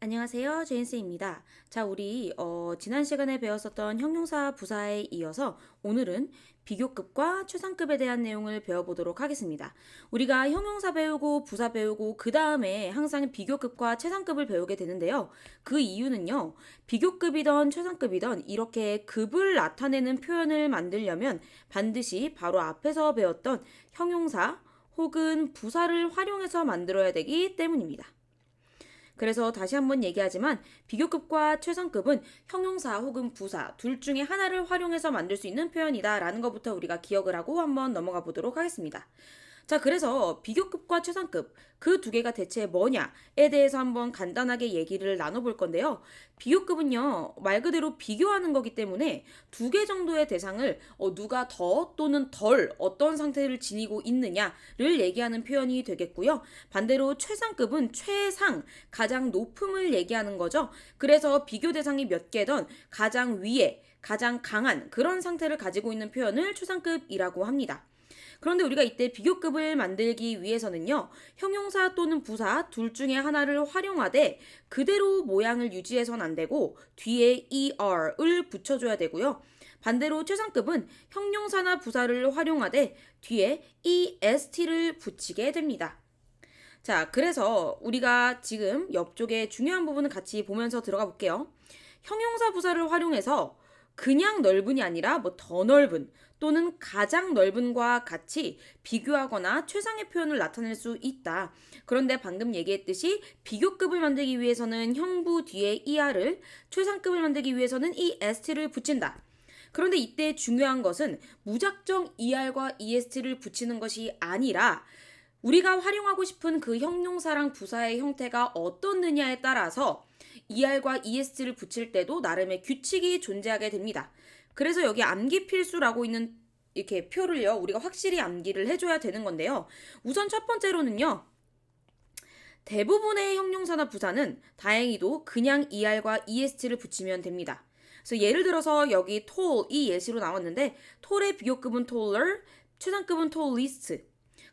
안녕하세요. 제인스입니다. 자, 우리 지난 시간에 배웠었던 형용사 부사에 이어서 오늘은 비교급과 최상급에 대한 내용을 배워보도록 하겠습니다. 우리가 형용사 배우고 부사 배우고 그 다음에 항상 비교급과 최상급을 배우게 되는데요. 그 이유는요. 비교급이던 최상급이던 이렇게 급을 나타내는 표현을 만들려면 반드시 바로 앞에서 배웠던 형용사 혹은 부사를 활용해서 만들어야 되기 때문입니다. 그래서 다시 한번 얘기하지만 비교급과 최상급은 형용사 혹은 부사 둘 중에 하나를 활용해서 만들 수 있는 표현이다라는 것부터 우리가 기억을 하고 한번 넘어가 보도록 하겠습니다. 자, 그래서 비교급과 최상급 그 두 개가 대체 뭐냐에 대해서 한번 간단하게 얘기를 나눠볼 건데요. 비교급은요, 말 그대로 비교하는 거기 때문에 두 개 정도의 대상을 누가 더 또는 덜 어떤 상태를 지니고 있느냐를 얘기하는 표현이 되겠고요. 반대로 최상급은 최상, 가장 높음을 얘기하는 거죠. 그래서 비교 대상이 몇 개든 가장 위에, 가장 강한 그런 상태를 가지고 있는 표현을 최상급이라고 합니다. 그런데 우리가 이때 비교급을 만들기 위해서는요, 형용사 또는 부사 둘 중에 하나를 활용하되 그대로 모양을 유지해선 안 되고 뒤에 er을 붙여줘야 되고요. 반대로 최상급은 형용사나 부사를 활용하되 뒤에 est를 붙이게 됩니다. 자, 그래서 우리가 지금 옆쪽에 중요한 부분을 같이 보면서 들어가 볼게요. 형용사 부사를 활용해서 그냥 넓은이 아니라 더 넓은 또는 가장 넓은과 같이 비교하거나 최상의 표현을 나타낼 수 있다. 그런데 방금 얘기했듯이 비교급을 만들기 위해서는 형부 뒤에 er을, 최상급을 만들기 위해서는 est를 붙인다. 그런데 이때 중요한 것은 무작정 er과 est를 붙이는 것이 아니라 우리가 활용하고 싶은 그 형용사랑 부사의 형태가 어떻느냐에 따라서 er과 est를 붙일 때도 나름의 규칙이 존재하게 됩니다. 그래서 여기 암기 필수라고 있는 이렇게 표를요, 우리가 확실히 암기를 해줘야 되는 건데요. 우선 첫 번째로는요, 대부분의 형용사나 부사는 다행히도 그냥 er과 est를 붙이면 됩니다. 그래서 예를 들어서 여기 tall 이 예시로 나왔는데 tall의 비교급은 taller, 최상급은 tallest,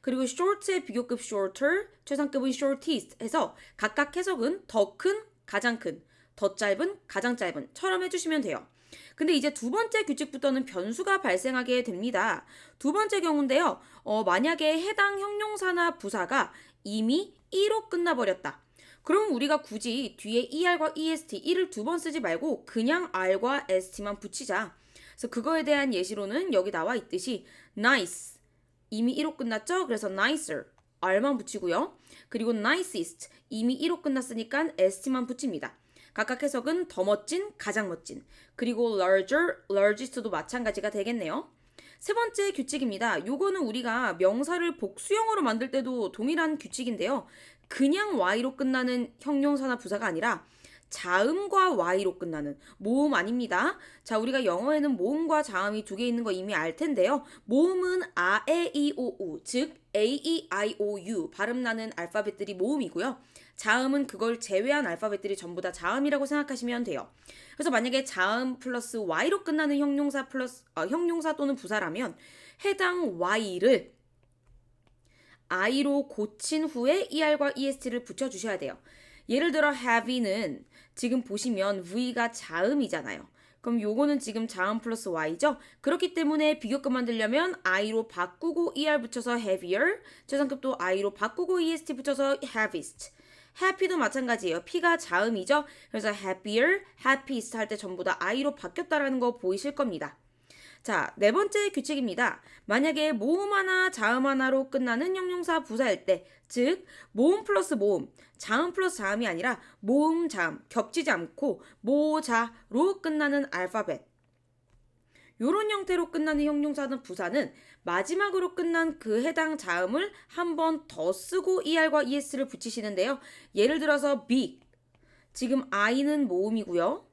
그리고 short의 비교급 shorter, 최상급은 shortest 해서 각각 해석은 더 큰, 가장 큰, 더 짧은, 가장 짧은처럼 해주시면 돼요. 근데 이제 두 번째 규칙부터는 변수가 발생하게 됩니다. 두 번째 경우인데요. 만약에 해당 형용사나 부사가 이미 e로 끝나버렸다. 그럼 우리가 굳이 뒤에 er과 est, e를 두 번 쓰지 말고 그냥 r과 st만 붙이자. 그래서 그거에 대한 예시로는 여기 나와 있듯이 nice, 이미 1호 끝났죠? 그래서 nicer, r만 붙이고요. 그리고 nicest, 이미 1호 끝났으니까 st만 붙입니다. 각각 해석은 더 멋진, 가장 멋진. 그리고 larger, largest도 마찬가지가 되겠네요. 세 번째 규칙입니다. 요거는 우리가 명사를 복수형으로 만들 때도 동일한 규칙인데요. 그냥 y로 끝나는 형용사나 부사가 아니라 자음과 y로 끝나는 모음 아닙니다. 자, 우리가 영어에는 모음과 자음이 두 개 있는 거 이미 알 텐데요. 모음은 a, e, i, o, u, 즉 a, e, i, o, u 발음 나는 알파벳들이 모음이고요. 자음은 그걸 제외한 알파벳들이 전부 다 자음이라고 생각하시면 돼요. 그래서 만약에 자음 플러스 y로 끝나는 형용사 또는 부사라면 해당 y를 i로 고친 후에 er과 est를 붙여주셔야 돼요. 예를 들어 heavy는 지금 보시면 v가 자음이잖아요. 그럼 요거는 지금 자음 플러스 y죠? 그렇기 때문에 비교급 만들려면 i로 바꾸고 er 붙여서 heavier, 최상급도 i로 바꾸고 est 붙여서 heaviest. happy도 마찬가지예요. p가 자음이죠? 그래서 happier, happiest 할 때 전부 다 i로 바뀌었다라는 거 보이실 겁니다. 자, 네 번째 규칙입니다. 만약에 모음 하나, 자음 하나로 끝나는 형용사 부사일 때, 즉 모음 플러스 모음, 자음 플러스 자음이 아니라 모음, 자음 겹치지 않고 모자로 끝나는 알파벳. 요런 형태로 끝나는 형용사는 부사는 마지막으로 끝난 그 해당 자음을 한 번 더 쓰고 er과 es를 붙이시는데요. 예를 들어서 big, 지금 i는 모음이고요.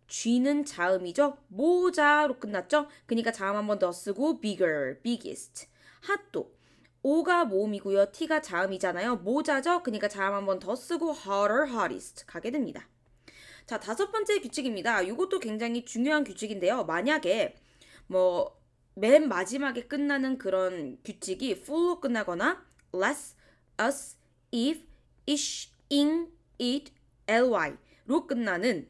G는 자음이죠. 모자로 끝났죠. 그러니까 자음 한 번 더 쓰고 bigger, biggest. 핫도 O가 모음이고요. T가 자음이잖아요. 모자죠. 그러니까 자음 한 번 더 쓰고 hotter, hottest 가게 됩니다. 자, 다섯 번째 규칙입니다. 이것도 굉장히 중요한 규칙인데요. 만약에 맨 마지막에 끝나는 그런 규칙이 full로 끝나거나 less, us, if, ish, ing, it, ly로 끝나는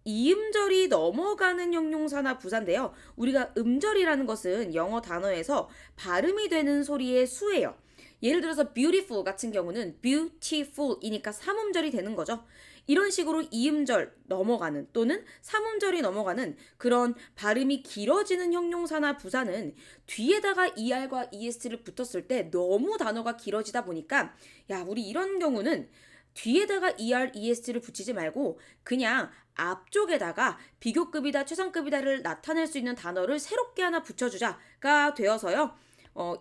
이음절이 넘어가는 형용사나 부사인데요. 우리가 음절이라는 것은 영어 단어에서 발음이 되는 소리의 수예요. 예를 들어서 beautiful 같은 경우는 beautiful이니까 삼음절이 되는 거죠. 이런 식으로 이음절 넘어가는 또는 삼음절이 넘어가는 그런 발음이 길어지는 형용사나 부사는 뒤에다가 er과 est를 붙었을 때 너무 단어가 길어지다 보니까 야, 우리 이런 경우는 뒤에다가 est를 붙이지 말고 그냥 앞쪽에다가 비교급이다, 최상급이다를 나타낼 수 있는 단어를 새롭게 하나 붙여주자가 되어서요.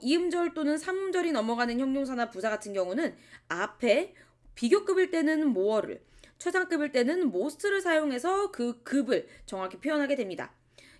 이음절 또는 삼음절이 넘어가는 형용사나 부사 같은 경우는 앞에 비교급일 때는 more를, 최상급일 때는 most를 사용해서 그 급을 정확히 표현하게 됩니다.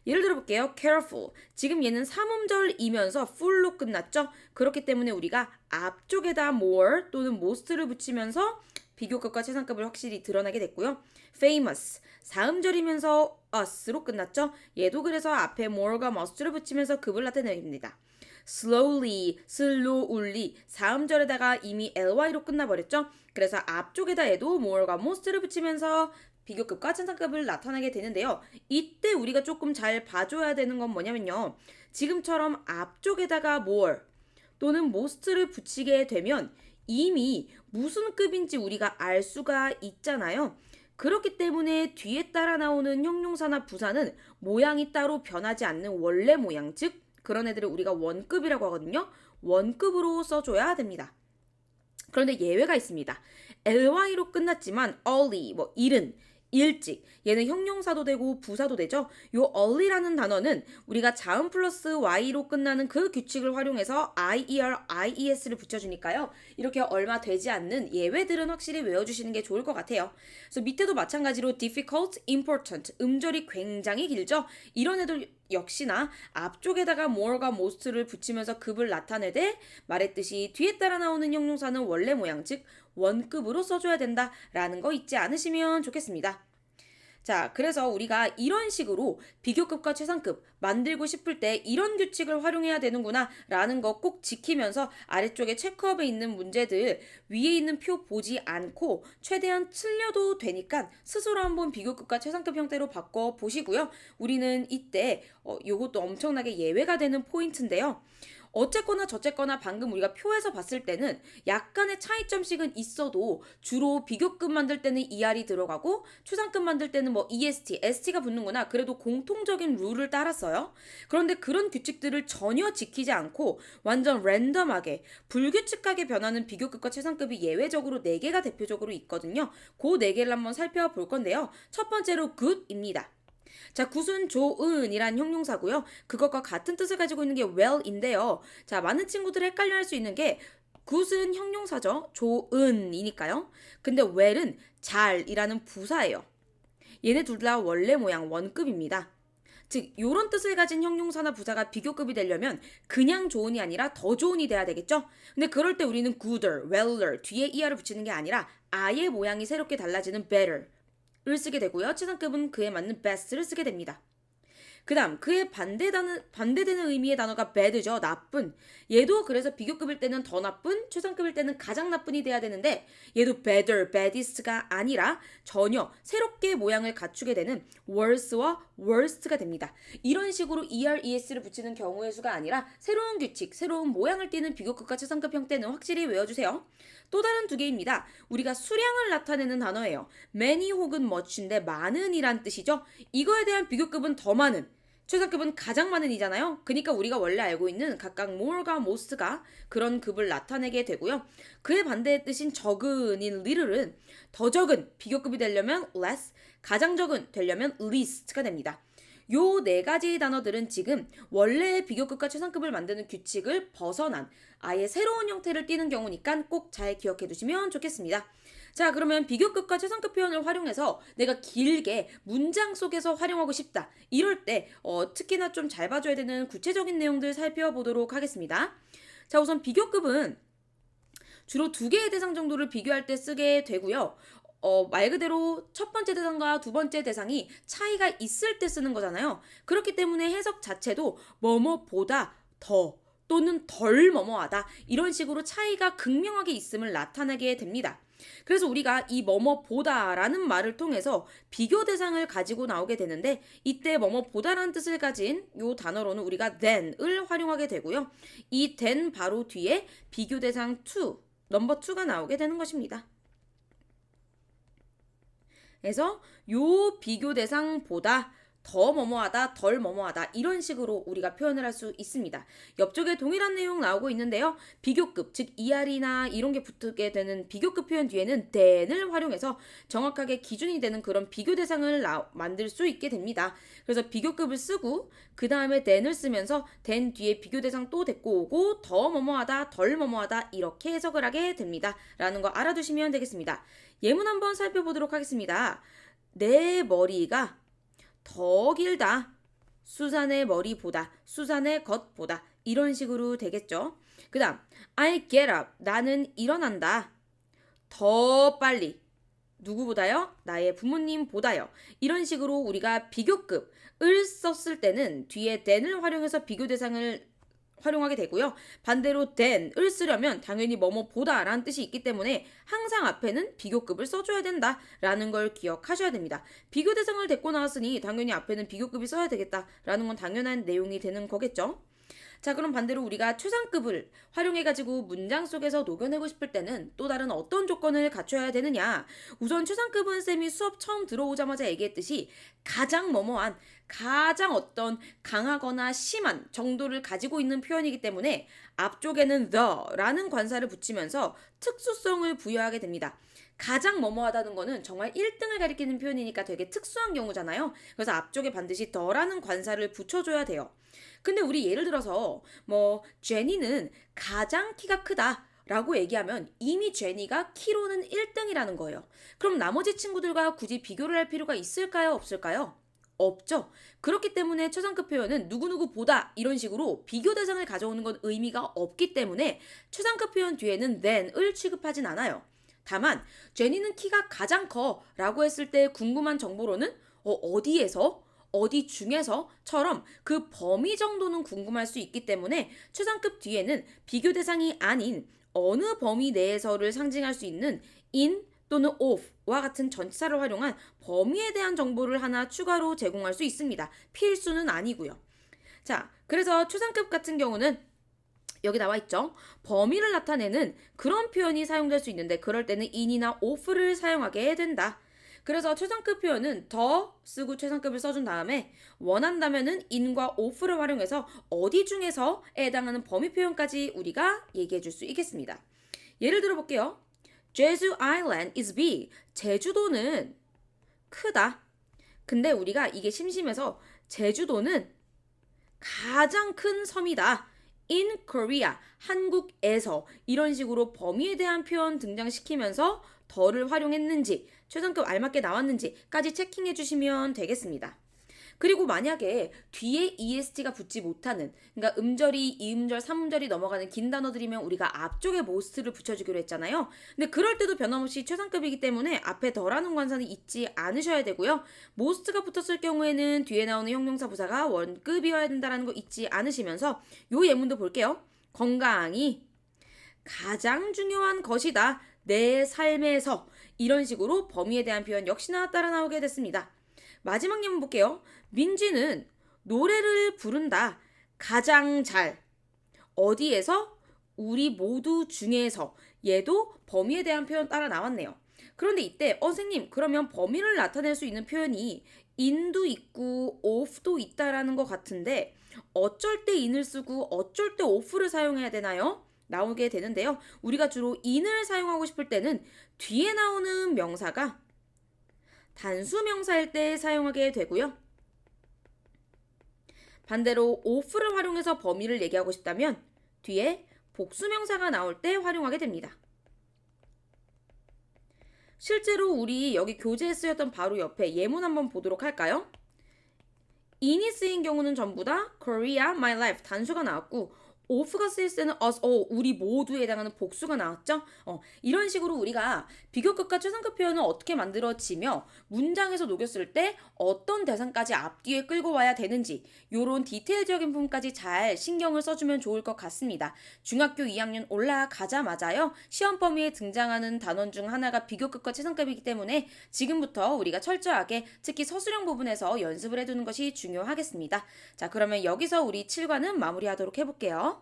예를 들어 볼게요. careful. 지금 얘는 삼음절이면서 full로 끝났죠? 그렇기 때문에 우리가 앞쪽에다 more 또는 most를 붙이면서 비교급과 최상급을 확실히 드러나게 됐고요. famous. 사음절이면서 us로 끝났죠? 얘도 그래서 앞에 more과 must를 붙이면서 급을 나타냅니다. slowly, slowly 사음절에다가 이미 ly로 끝나버렸죠? 그래서 앞쪽에다 얘도 more과 most를 붙이면서 비교급과 최상급을 나타내게 되는데요. 이때 우리가 조금 잘 봐줘야 되는 건 뭐냐면요. 지금처럼 앞쪽에다가 more 또는 most를 붙이게 되면 이미 무슨 급인지 우리가 알 수가 있잖아요. 그렇기 때문에 뒤에 따라 나오는 형용사나 부사는 모양이 따로 변하지 않는 원래 모양, 즉 그런 애들을 우리가 원급이라고 하거든요. 원급으로 써줘야 됩니다. 그런데 예외가 있습니다. ly로 끝났지만 early, 이른, 일찍, 얘는 형용사도 되고 부사도 되죠. 요 early라는 단어는 우리가 자음 플러스 y로 끝나는 그 규칙을 활용해서 ies를 붙여주니까요. 이렇게 얼마 되지 않는 예외들은 확실히 외워주시는 게 좋을 것 같아요. 그래서 밑에도 마찬가지로 difficult, important, 음절이 굉장히 길죠. 이런 애들 역시나 앞쪽에다가 more과 most를 붙이면서 급을 나타내되 말했듯이 뒤에 따라 나오는 형용사는 원래 모양, 즉 원급으로 써줘야 된다라는 거 잊지 않으시면 좋겠습니다. 자, 그래서 우리가 이런 식으로 비교급과 최상급 만들고 싶을 때 이런 규칙을 활용해야 되는구나 라는 거 꼭 지키면서 아래쪽에 체크업에 있는 문제들 위에 있는 표 보지 않고 최대한 틀려도 되니까 스스로 한번 비교급과 최상급 형태로 바꿔 보시고요. 우리는 이때 요것도 엄청나게 예외가 되는 포인트인데요. 어쨌거나 저쨌거나 방금 우리가 표에서 봤을 때는 약간의 차이점씩은 있어도 주로 비교급 만들 때는 ER이 들어가고 추상급 만들 때는 EST, ST가 붙는구나. 그래도 공통적인 룰을 따랐어요. 그런데 그런 규칙들을 전혀 지키지 않고 완전 랜덤하게 불규칙하게 변하는 비교급과 최상급이 예외적으로 4개가 대표적으로 있거든요. 그 4개를 한번 살펴볼 건데요. 첫 번째로 good입니다. 자, 굿은 좋은이란 형용사고요. 그것과 같은 뜻을 가지고 있는 게 well인데요. 자, 많은 친구들이 헷갈려할 수 있는 게 굿은 형용사죠. 좋은이니까요. 근데 well은 잘이라는 부사예요. 얘네 둘 다 원래 모양 원급입니다. 즉, 요런 뜻을 가진 형용사나 부사가 비교급이 되려면 그냥 좋은이 아니라 더 좋은이 돼야 되겠죠? 근데 그럴 때 우리는 gooder, weller 뒤에 er을 붙이는 게 아니라 아예 모양이 새롭게 달라지는 better 를 쓰게 되고요. 최상급은 그에 맞는 best를 쓰게 됩니다. 그 다음 그에 반대되는 의미의 단어가 bad죠. 나쁜. 얘도 그래서 비교급일 때는 더 나쁜, 최상급일 때는 가장 나쁜이 돼야 되는데 얘도 better, baddest가 아니라 전혀 새롭게 모양을 갖추게 되는 worse와 worst가 됩니다. 이런 식으로 ER, ES를 붙이는 경우의 수가 아니라 새로운 규칙, 새로운 모양을 띠는 비교급과 최상급 형태는 확실히 외워주세요. 또 다른 2개입니다. 우리가 수량을 나타내는 단어예요. many 혹은 much인데 많은이란 뜻이죠. 이거에 대한 비교급은 더 많은, 최상급은 가장 많은 이잖아요. 그러니까 우리가 원래 알고 있는 각각 more과 most가 그런 급을 나타내게 되고요. 그의 반대의 뜻인 적은인 little은 더 적은 비교급이 되려면 less, 가장 적은 되려면 least가 됩니다. 요 4가지 단어들은 지금 원래의 비교급과 최상급을 만드는 규칙을 벗어난 아예 새로운 형태를 띠는 경우니까 꼭 잘 기억해 두시면 좋겠습니다. 자, 그러면 비교급과 최상급 표현을 활용해서 내가 길게 문장 속에서 활용하고 싶다. 이럴 때 특히나 좀 잘 봐줘야 되는 구체적인 내용들 살펴보도록 하겠습니다. 자, 우선 비교급은 주로 2개의 대상 정도를 비교할 때 쓰게 되고요. 말 그대로 첫 번째 대상과 두 번째 대상이 차이가 있을 때 쓰는 거잖아요. 그렇기 때문에 해석 자체도 뭐뭐보다 더 또는 덜 뭐뭐하다 이런 식으로 차이가 극명하게 있음을 나타내게 됩니다. 그래서 우리가 이 뭐뭐 보다라는 말을 통해서 비교 대상을 가지고 나오게 되는데 이때 뭐뭐 보다라는 뜻을 가진 요 단어로는 우리가 than을 활용하게 되고요. 이 than 바로 뒤에 비교 대상 to, 넘버 2가 나오게 되는 것입니다. 그래서 요 비교 대상보다 더 뭐뭐하다, 덜 뭐뭐하다 이런 식으로 우리가 표현을 할 수 있습니다. 옆쪽에 동일한 내용 나오고 있는데요. 비교급, 즉 ER이나 이런 게 붙게 되는 비교급 표현 뒤에는 than을 활용해서 정확하게 기준이 되는 그런 비교 대상을 만들 수 있게 됩니다. 그래서 비교급을 쓰고 그 다음에 than을 쓰면서 than 뒤에 비교 대상 또 데리고 오고 더 뭐뭐하다, 덜 뭐뭐하다 이렇게 해석을 하게 됩니다. 라는 거 알아두시면 되겠습니다. 예문 한번 살펴보도록 하겠습니다. 내 머리가 더 길다. 수잔의 머리보다, 수잔의 겉보다 이런 식으로 되겠죠. 그 다음 I get up. 나는 일어난다. 더 빨리. 누구보다요? 나의 부모님보다요. 이런 식으로 우리가 비교급을 썼을 때는 뒤에 than을 활용해서 비교 대상을 활용하게 되고요. 반대로 than을 쓰려면 당연히 뭐뭐보다 라는 뜻이 있기 때문에 항상 앞에는 비교급을 써줘야 된다라는 걸 기억하셔야 됩니다. 비교 대상을 데리고 나왔으니 당연히 앞에는 비교급이 써야 되겠다라는 건 당연한 내용이 되는 거겠죠. 자, 그럼 반대로 우리가 최상급을 활용해가지고 문장 속에서 녹여내고 싶을 때는 또 다른 어떤 조건을 갖춰야 되느냐. 우선 최상급은 쌤이 수업 처음 들어오자마자 얘기했듯이 가장 뭐뭐한, 가장 어떤 강하거나 심한 정도를 가지고 있는 표현이기 때문에 앞쪽에는 the라는 관사를 붙이면서 특수성을 부여하게 됩니다. 가장 뭐뭐하다는 거는 정말 1등을 가리키는 표현이니까 되게 특수한 경우잖아요. 그래서 앞쪽에 반드시 더라는 관사를 붙여줘야 돼요. 근데 우리 예를 들어서 제니는 가장 키가 크다 라고 얘기하면 이미 제니가 키로는 1등이라는 거예요. 그럼 나머지 친구들과 굳이 비교를 할 필요가 있을까요? 없을까요? 없죠. 그렇기 때문에 최상급 표현은 누구누구보다 이런 식으로 비교 대상을 가져오는 건 의미가 없기 때문에 최상급 표현 뒤에는 than을 취급하진 않아요. 다만 제니는 키가 가장 커 라고 했을 때 궁금한 정보로는 어디에서? 어디 중에서처럼 그 범위 정도는 궁금할 수 있기 때문에 최상급 뒤에는 비교 대상이 아닌 어느 범위 내에서를 상징할 수 있는 in 또는 of와 같은 전치사를 활용한 범위에 대한 정보를 하나 추가로 제공할 수 있습니다. 필수는 아니고요. 자, 그래서 최상급 같은 경우는 여기 나와 있죠. 범위를 나타내는 그런 표현이 사용될 수 있는데 그럴 때는 in이나 of를 사용하게 된다. 그래서 최상급 표현은 더 쓰고 최상급을 써준 다음에 원한다면은 in과 of를 활용해서 어디 중에서에 해당하는 범위 표현까지 우리가 얘기해 줄 수 있겠습니다. 예를 들어 볼게요. Jeju Island is big. 제주도는 크다. 근데 우리가 이게 심심해서 제주도는 가장 큰 섬이다. In Korea, 한국에서 이런 식으로 범위에 대한 표현 등장시키면서 더를 활용했는지 최상급 알맞게 나왔는지까지 체킹해 주시면 되겠습니다. 그리고 만약에 뒤에 EST가 붙지 못하는 그러니까 음절이 2음절, 3음절이 넘어가는 긴 단어들이면 우리가 앞쪽에 most를 붙여주기로 했잖아요. 근데 그럴 때도 변함없이 최상급이기 때문에 앞에 더라는 관사는 잊지 않으셔야 되고요. most가 붙었을 경우에는 뒤에 나오는 형용사 부사가 원급이어야 된다는 거 잊지 않으시면서 요 예문도 볼게요. 건강이 가장 중요한 것이다. 내 삶에서 이런 식으로 범위에 대한 표현 역시나 따라 나오게 됐습니다. 마지막 예문 볼게요. 민지는 노래를 부른다. 가장 잘. 어디에서? 우리 모두 중에서. 얘도 범위에 대한 표현 따라 나왔네요. 그런데 이때 선생님 그러면 범위를 나타낼 수 있는 표현이 in도 있고 of도 있다라는 것 같은데 어쩔 때 in을 쓰고 어쩔 때 of를 사용해야 되나요? 나오게 되는데요. 우리가 주로 in을 사용하고 싶을 때는 뒤에 나오는 명사가 단수 명사일 때 사용하게 되고요. 반대로 of를 활용해서 범위를 얘기하고 싶다면 뒤에 복수 명사가 나올 때 활용하게 됩니다. 실제로 우리 여기 교재에 쓰였던 바로 옆에 예문 한번 보도록 할까요? in이 쓰인 경우는 전부 다 Korea, my life 단수가 나왔고 of가 쓰일 때는 us, 우리 모두에 해당하는 복수가 나왔죠? 이런 식으로 우리가 비교급과 최상급 표현은 어떻게 만들어지며 문장에서 녹였을 때 어떤 대상까지 앞뒤에 끌고 와야 되는지 요런 디테일적인 부분까지 잘 신경을 써주면 좋을 것 같습니다. 중학교 2학년 올라가자마자요. 시험 범위에 등장하는 단원 중 하나가 비교급과 최상급이기 때문에 지금부터 우리가 철저하게 특히 서술형 부분에서 연습을 해두는 것이 중요하겠습니다. 자, 그러면 여기서 우리 7과는 마무리하도록 해볼게요.